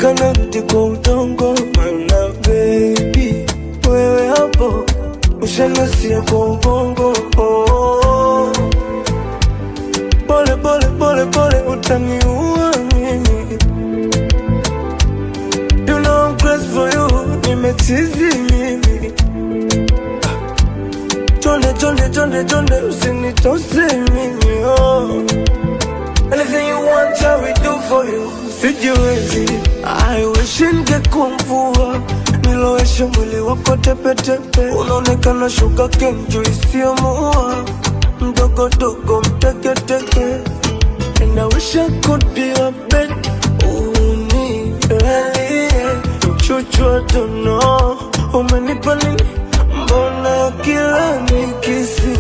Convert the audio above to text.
kanarudi kwa udongo. Mana baby, wewe hapo ushanasia kwa ubongo. Pole pole pole pole utaniua mimi. You know I'm crazy for you, nimechizi mimi. Jonde jonde jonde jonde usinitose mimi. Anything you want I will do for you. Sijiwezi, I wish ningekuwa nilowesha mwili wako tepe tepe. Unaonekana sugar cane juu isiyomuua, mdogo dogo mteke teke. And I wish I could be your bed. Chuchu I don't know, umenipa nini? Mbona kila nikisi